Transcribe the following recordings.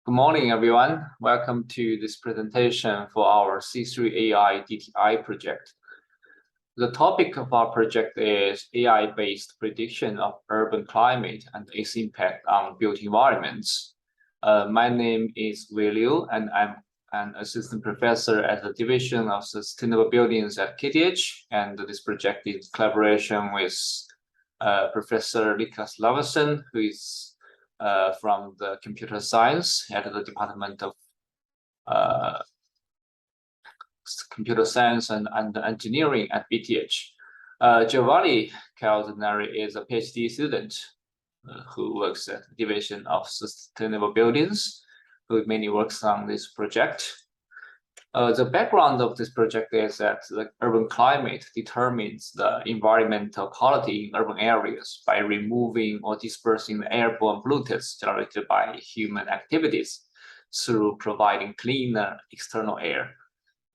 Good morning, everyone. Welcome to this presentation for our C3 AI DTI project. The topic of our project is AI-based prediction of urban climate and its impact on built environments. My name is Wei Liu, and I'm an assistant professor at the Division of Sustainable Buildings at KTH. And this project is in collaboration with Professor Niklas Laversen, who is from the computer science at the Department of Computer Science and Engineering at BTH. Giovanni Calzanari is a PhD student who works at the Division of Sustainable Buildings, who mainly works on this project. The background of this project is that the urban climate determines the environmental quality in urban areas by removing or dispersing the airborne pollutants generated by human activities through providing cleaner external air.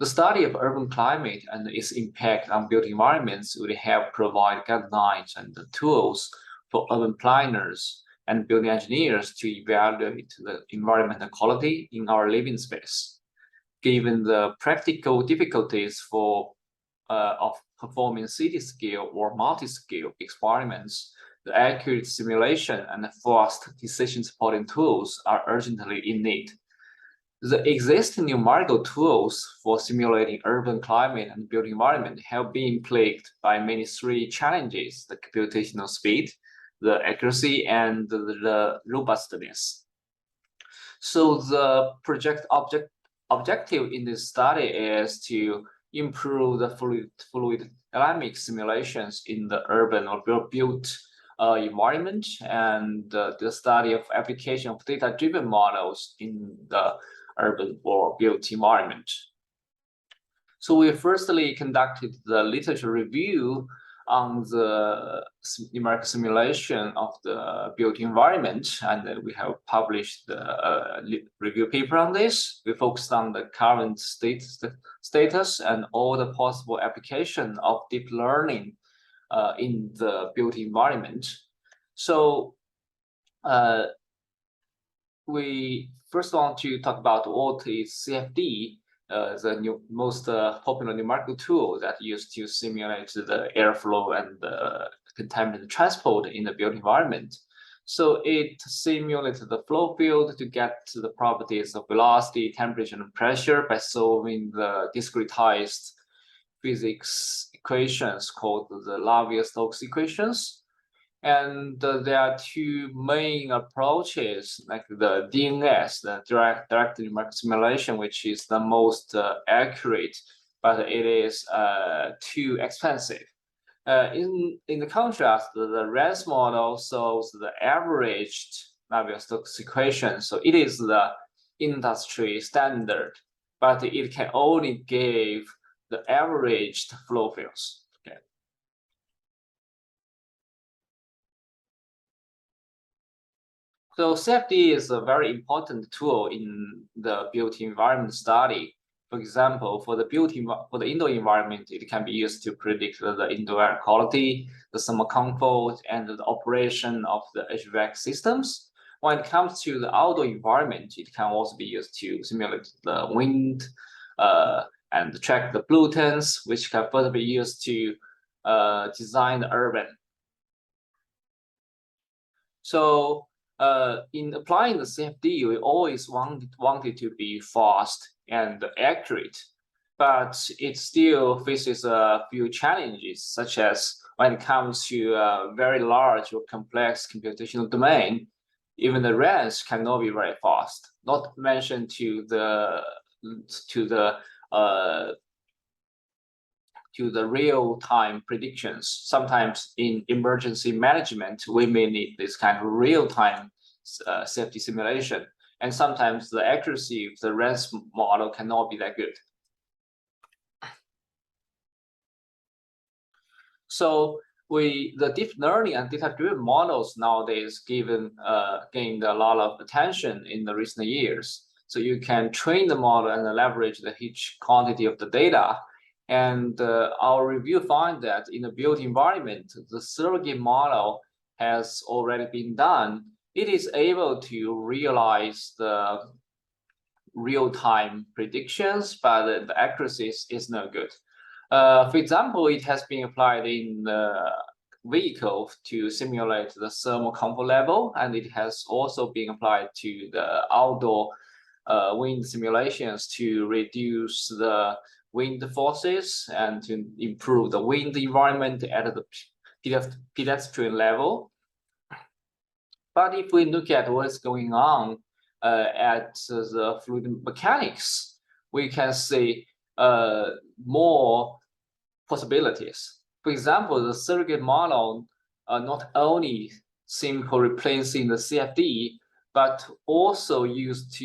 The study of urban climate and its impact on built environments would help provide guidelines and tools for urban planners and building engineers to evaluate the environmental quality in our living space. Given the practical difficulties of performing city-scale or multi-scale experiments, the accurate simulation and fast decision-supporting tools are urgently in need. The existing numerical tools for simulating urban climate and built environment have been plagued by many three challenges: the computational speed, the accuracy, and the robustness. So the project objective in this study is to improve the fluid dynamic simulations in the urban or built environment, and the study of application of data-driven models in the urban or built environment. So we firstly conducted the literature review on the numerical simulation of the built environment, and we have published the review paper on this. We focused on the current status and all the possible application of deep learning in the built environment. So we first want to talk about what is CFD, the most popular numerical tool that used to simulate the airflow and the contaminant transport in the built environment. So it simulates the flow field to get to the properties of velocity, temperature, and pressure by solving the discretized physics equations called the Navier-Stokes equations. And there are two main approaches, like the DNS, the direct numerical simulation, which is the most accurate, but it is too expensive. In the contrast, the RANS model solves the averaged Navier-Stokes equation, so it is the industry standard, but it can only give the averaged flow fields. So CFD is a very important tool in the built environment study. For example, for the indoor environment, it can be used to predict the indoor air quality, the thermal comfort, and the operation of the HVAC systems. When it comes to the outdoor environment, it can also be used to simulate the wind and track the pollutants, which can further be used to design the urban. So in applying the CFD, we always wanted to be fast and accurate, but it still faces a few challenges, such as when it comes to a very large or complex computational domain, even the RANS cannot be very fast. Not mentioned to the real-time predictions. Sometimes in emergency management, we may need this kind of real-time safety simulation. And sometimes the accuracy of the RANS model cannot be that good. So the deep learning and data-driven models nowadays gained a lot of attention in the recent years. So you can train the model and leverage the huge quantity of the data. And our review found that in the built environment, the surrogate model has already been done it is able to realize the real-time predictions, but the accuracy is no good. For example, it has been applied in the vehicle to simulate the thermal comfort level, and it has also been applied to the outdoor wind simulations to reduce the wind forces and to improve the wind environment at the pedestrian level. But if we look at what's going on at the fluid mechanics, we can see more possibilities. For example, the surrogate model not only simply replacing the CFD, but also used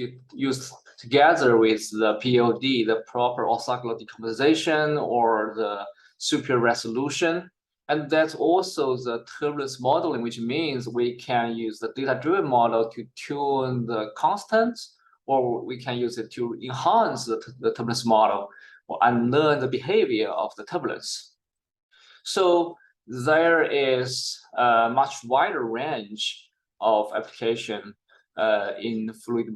together with the POD, the proper orthogonal decomposition or the superior resolution. And that's also the turbulence modeling, which means we can use the data-driven model to tune the constants, or we can use it to enhance the turbulence model and learn the behavior of the turbulence. So there is a much wider range of application in fluid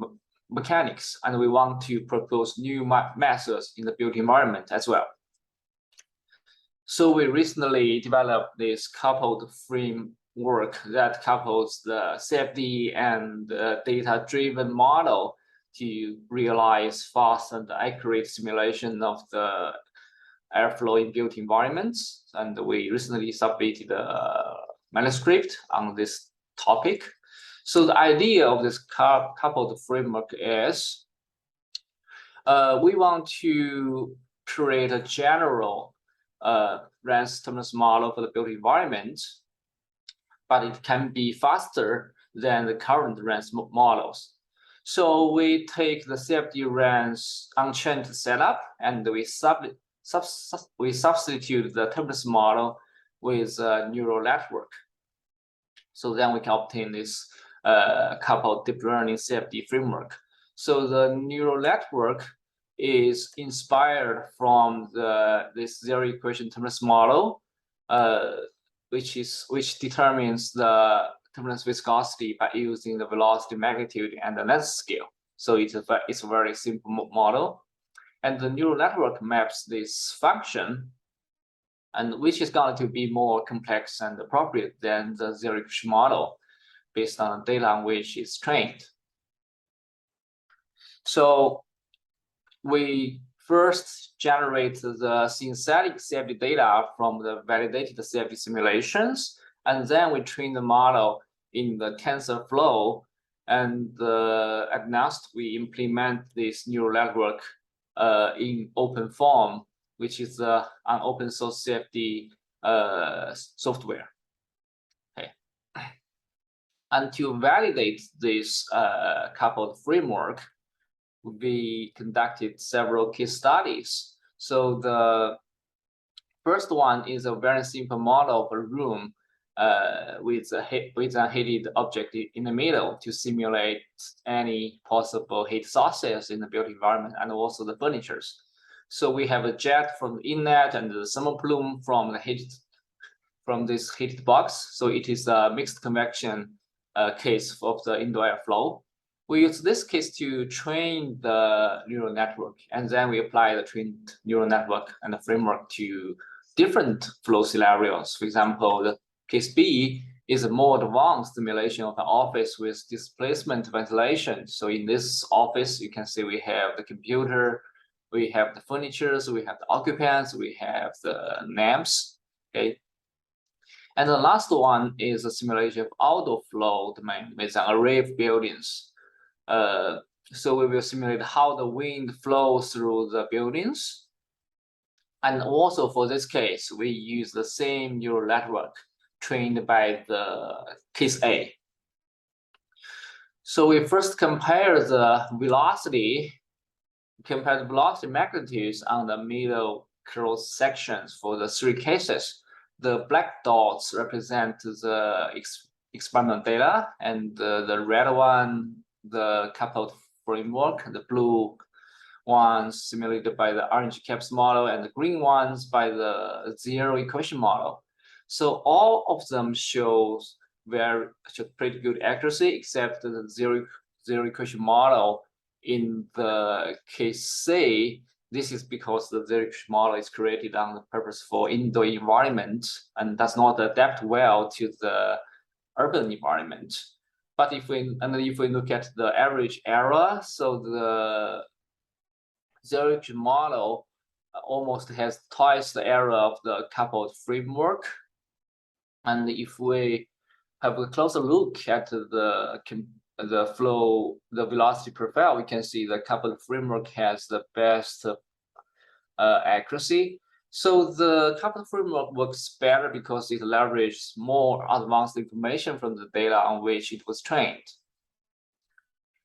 mechanics, and we want to propose new methods in the built environment as well. So we recently developed this coupled framework that couples the CFD and data-driven model to realize fast and accurate simulation of the airflow in built environments. And we recently submitted a manuscript on this topic. So the idea of this coupled framework is we want to create a general RANS turbulence model for the built environment, but it can be faster than the current RANS models. So we take the CFD RANS unchained setup and we substitute the turbulence model with a neural network. So then we can obtain this coupled deep learning CFD framework. So the neural network is inspired from this zero equation turbulence model, which determines the turbulence viscosity by using the velocity, magnitude, and the length scale. So it's a very simple model, and the neural network maps this function, and which is going to be more complex and appropriate than the zero equation model based on the data on which it's trained. So we first generate the synthetic CFD data from the validated CFD simulations, and then we train the model in the TensorFlow, and at last we implement this neural network in OpenFOAM, which is an open source CFD software. Okay. And to validate this coupled framework, we conducted several case studies. So the first one is a very simple model of a room with a heated object in the middle to simulate any possible heat sources in the built environment and also the furnitures. So we have a jet from the inlet and the thermal plume from this heated box. So it is a mixed convection case of the indoor airflow. We use this case to train the neural network, and then we apply the trained neural network and the framework to different flow scenarios. For example, the case B is a more advanced simulation of an office with displacement ventilation. So in this office, you can see we have the computer, we have the furniture, we have the occupants, we have the lamps. Okay. And the last one is a simulation of outdoor flow domain with an array of buildings. So we will simulate how the wind flows through the buildings. And also for this case, we use the same neural network trained by the case A. So we first compare the velocity, magnitudes on the middle cross sections for the three cases. The black dots represent the experimental data, and the red one, the coupled framework, the blue ones simulated by the RNG-CAPS model, and the green ones by the zero equation model. So all of them shows pretty good accuracy, except the zero equation model in the case C. This is because the zero equation model is created on the purpose for indoor environment and does not adapt well to the urban environment. But if we look at the average error, so the zero equation model almost has twice the error of the coupled framework. And if we have a closer look at the velocity profile, we can see the coupled framework has the best accuracy. So the coupled framework works better because it leverages more advanced information from the data on which it was trained.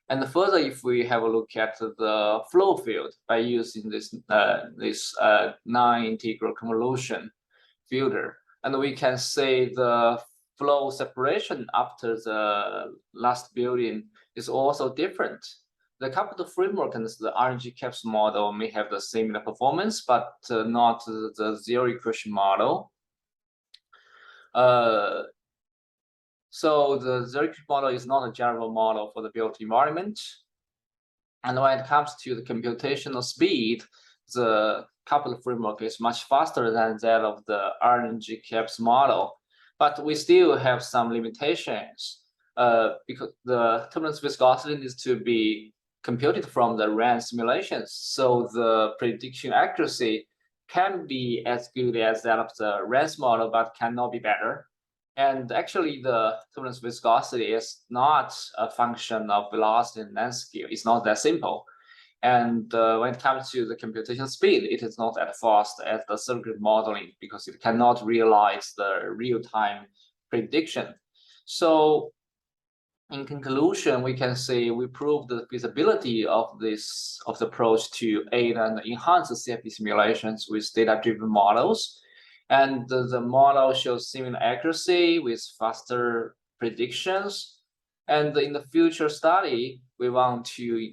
And further, if we have a look at the flow field by using this non-integral convolution filter, and we can say the flow separation after the last building is also different. The coupled framework and the RNG CAPS model may have the similar performance, but not the zero equation model. So the zero equation model is not a general model for the built environment. And when it comes to the computational speed, the coupled framework is much faster than that of the RNG CAPS model. But we still have some limitations because the turbulence viscosity needs to be computed from the RAN simulations. So the prediction accuracy can be as good as that of the RANS model, but cannot be better. And actually, the turbulence viscosity is not a function of velocity and length scale. It's not that simple. And when it comes to the computation speed, it is not as fast as the circuit modeling because it cannot realize the real-time prediction. So in conclusion, we can say we proved the feasibility of the approach to aid and enhance the CFD simulations with data-driven models. And the model shows similar accuracy with faster predictions. And in the future study, we want to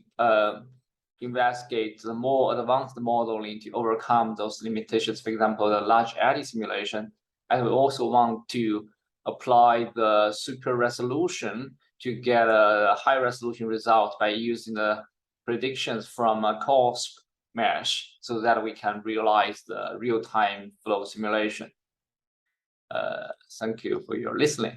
investigate the more advanced modeling to overcome those limitations, for example, the large eddy simulation. And we also want to apply the super resolution to get a high resolution result by using the predictions from a COSP mesh so that we can realize the real-time flow simulation. Thank you for your listening.